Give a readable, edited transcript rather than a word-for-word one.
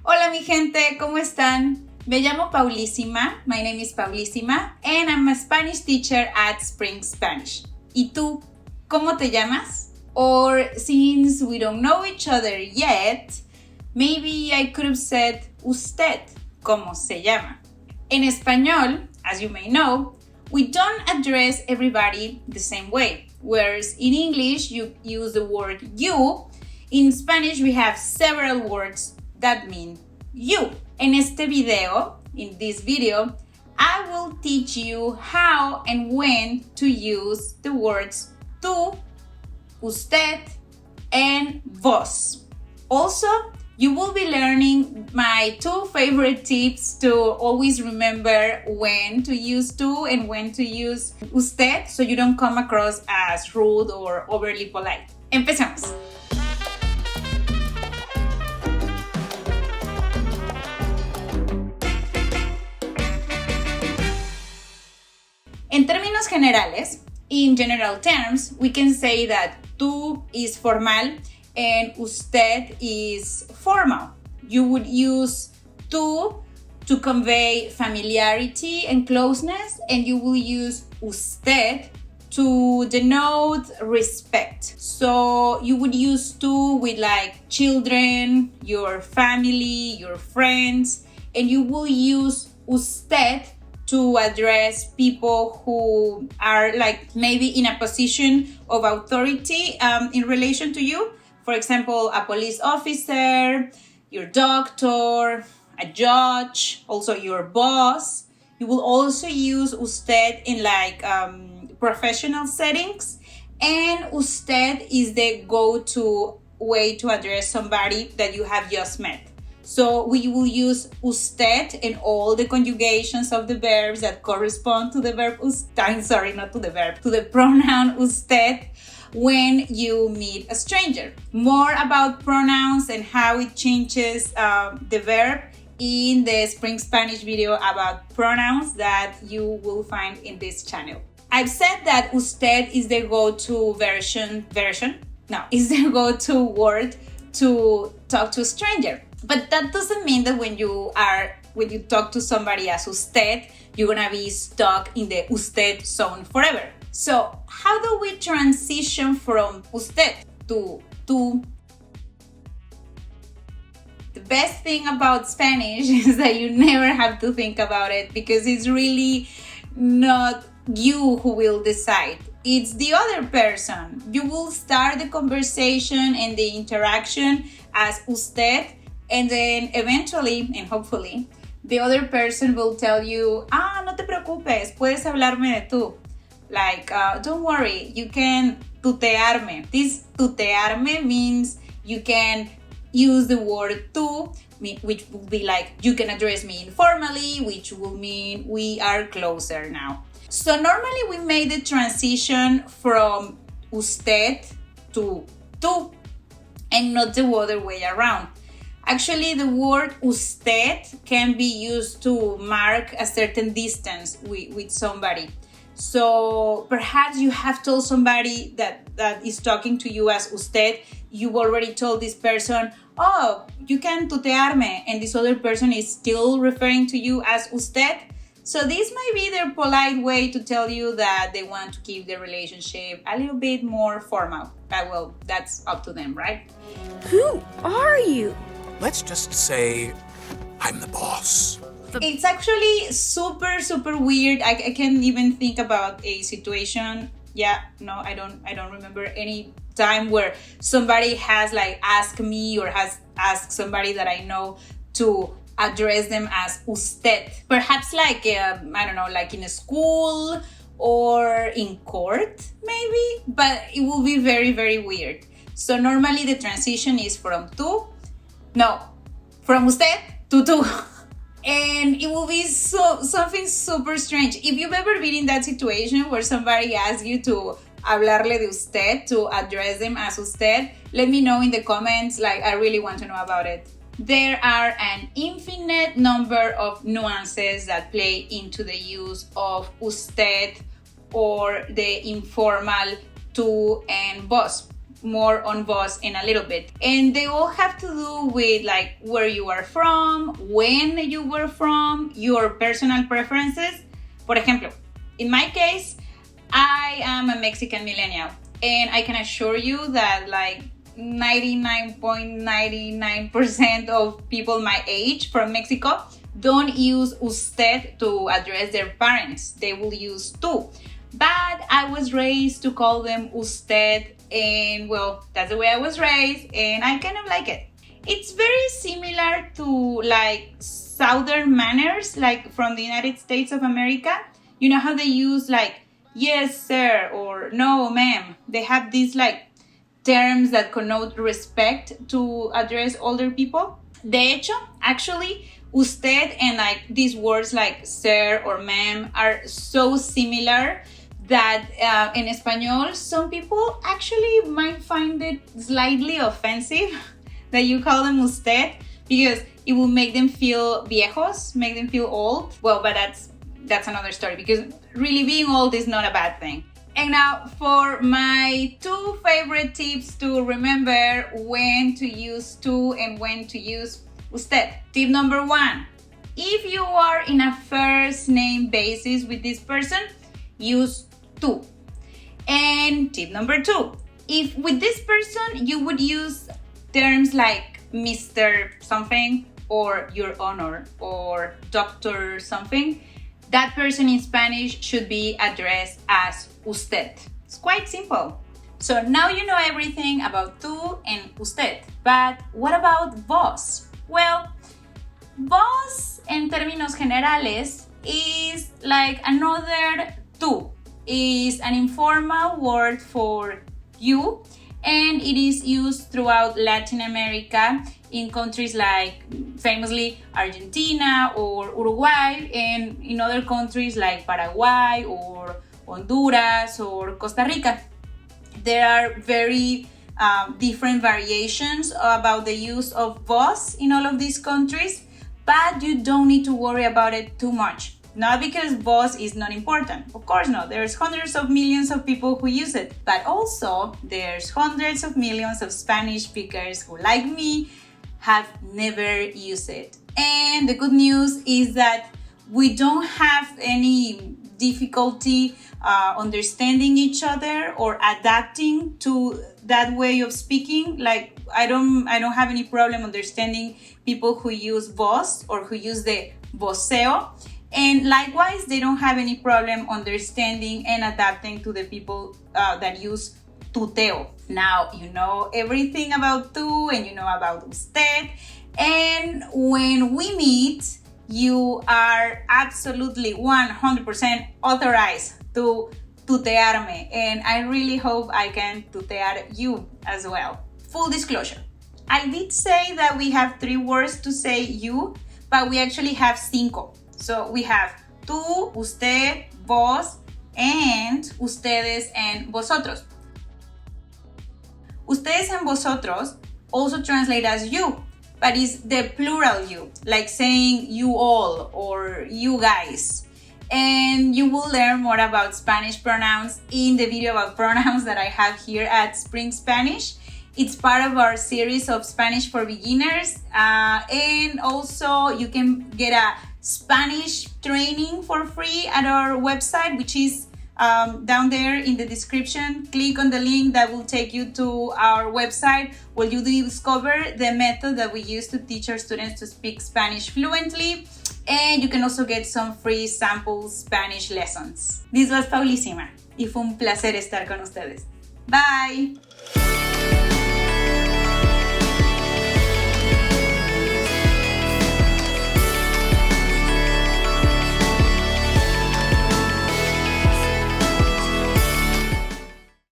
Hola mi gente, ¿cómo están? Me llamo Paulísima, my name is Paulísima, and I'm a Spanish teacher at Spring Spanish. ¿Y tú, cómo te llamas? Or since we don't know each other yet, maybe I could have said usted, ¿cómo se llama? En español, as you may know, we don't address everybody the same way. Whereas in English, you use the word you. In Spanish, we have several words that mean you. In this video, I will teach you how and when to use the words tú, usted, and vos. Also, you will be learning my 2 favorite tips to always remember when to use tú and when to use usted so you don't come across as rude or overly polite. Empecemos. En términos generales, in general terms, we can say that tú is formal and usted is formal. You would use tú to convey familiarity and closeness, and you will use usted to denote respect. So you would use tú with like children, your family, your friends, and you will use usted to address people who are like maybe in a position of authority in relation to you. For example, a police officer, your doctor, a judge, also your boss. You will also use usted in like professional settings. And usted is the go-to way to address somebody that you have just met. So we will use usted in all the conjugations of the verbs that correspond to the verb to the pronoun usted when you meet a stranger. More about pronouns and how it changes the verb in the Spring Spanish video about pronouns that you will find in this channel. I've said that usted is the go-to is the go-to word to talk to a stranger. But that doesn't mean that when you talk to somebody as usted, you're gonna be stuck in the usted zone forever. So how do we transition from usted to tú? The best thing about Spanish is that you never have to think about it because it's really not you who will decide. It's the other person. You will start the conversation and the interaction as usted, and then eventually, and hopefully, the other person will tell you, no te preocupes, puedes hablarme de tú. Like, don't worry, you can tutearme. This tutearme means you can use the word tú, which will be like, you can address me informally, which will mean we are closer now. So normally we made the transition from usted to tú, and not the other way around. Actually, the word usted can be used to mark a certain distance with somebody. So perhaps you have told somebody that is talking to you as usted, you've already told this person, you can tutearme, and this other person is still referring to you as usted. So this might be their polite way to tell you that they want to keep the relationship a little bit more formal. Well, that's up to them, right? Who are you? Let's just say I'm the boss. It's actually super, super weird. I can't even think about a situation. I don't remember any time where somebody has like asked me or has asked somebody that I know to address them as usted. Perhaps like, like in a school or in court, maybe, but it will be very, very weird. So normally the transition is from usted to tú. And it will be something super strange. If you've ever been in that situation where somebody asks you to hablarle de usted, to address them as usted, let me know in the comments. Like, I really want to know about it. There are an infinite number of nuances that play into the use of usted or the informal tú and vos. more on vos in a little bit. And they all have to do with like where you are from, when you were from, your personal preferences. Por ejemplo, in my case, I am a Mexican millennial, and I can assure you that like 99.99% of people my age from Mexico don't use usted to address their parents. They will use tú. But I was raised to call them usted, and well, that's the way I was raised, and I kind of like it. It's very similar to like Southern manners, like from the United States of America. You know how they use like yes, sir, or no, ma'am. They have these like terms that connote respect to address older people. De hecho, actually, usted and like these words like sir or ma'am are so similar that in Espanol, some people actually might find it slightly offensive that you call them usted, because it will make them feel viejos, make them feel old. Well, but that's another story, because really being old is not a bad thing. And now for my two favorite tips to remember when to use tú and when to use usted. Tip number 1, if you are in a first name basis with this person, use tú. And tip number 2, if with this person you would use terms like Mr. something or your honor or Dr. something, that person in Spanish should be addressed as usted. It's quite simple. So now you know everything about tú and usted. But what about vos? Well, vos en términos generales is like another tú. Is an informal word for you, and it is used throughout Latin America in countries like famously Argentina or Uruguay, and in other countries like Paraguay or Honduras or Costa Rica. There are very different variations about the use of vos in all of these countries, but you don't need to worry about it too much. Not because vos is not important. Of course not. There's hundreds of millions of people who use it. But also, there's hundreds of millions of Spanish speakers who, like me, have never used it. And the good news is that we don't have any difficulty understanding each other or adapting to that way of speaking. Like I don't have any problem understanding people who use vos or who use the voceo. And likewise, they don't have any problem understanding and adapting to the people that use tuteo. Now, you know everything about tú and you know about usted. And when we meet, you are absolutely 100% authorized to tutearme. And I really hope I can tutear you as well. Full disclosure, I did say that we have 3 words to say you, but we actually have 5. So we have tú, usted, vos, and ustedes and vosotros. Ustedes and vosotros also translate as you, but it's the plural you, like saying you all or you guys. And you will learn more about Spanish pronouns in the video about pronouns that I have here at Spring Spanish. It's part of our series of Spanish for beginners. And also you can get a Spanish training for free at our website, which is down there in the description. Click on the link that will take you to our website, where you discover the method that we use to teach our students to speak Spanish fluently. And you can also get some free sample Spanish lessons. This was Paulísima y fue un placer estar con ustedes. Bye!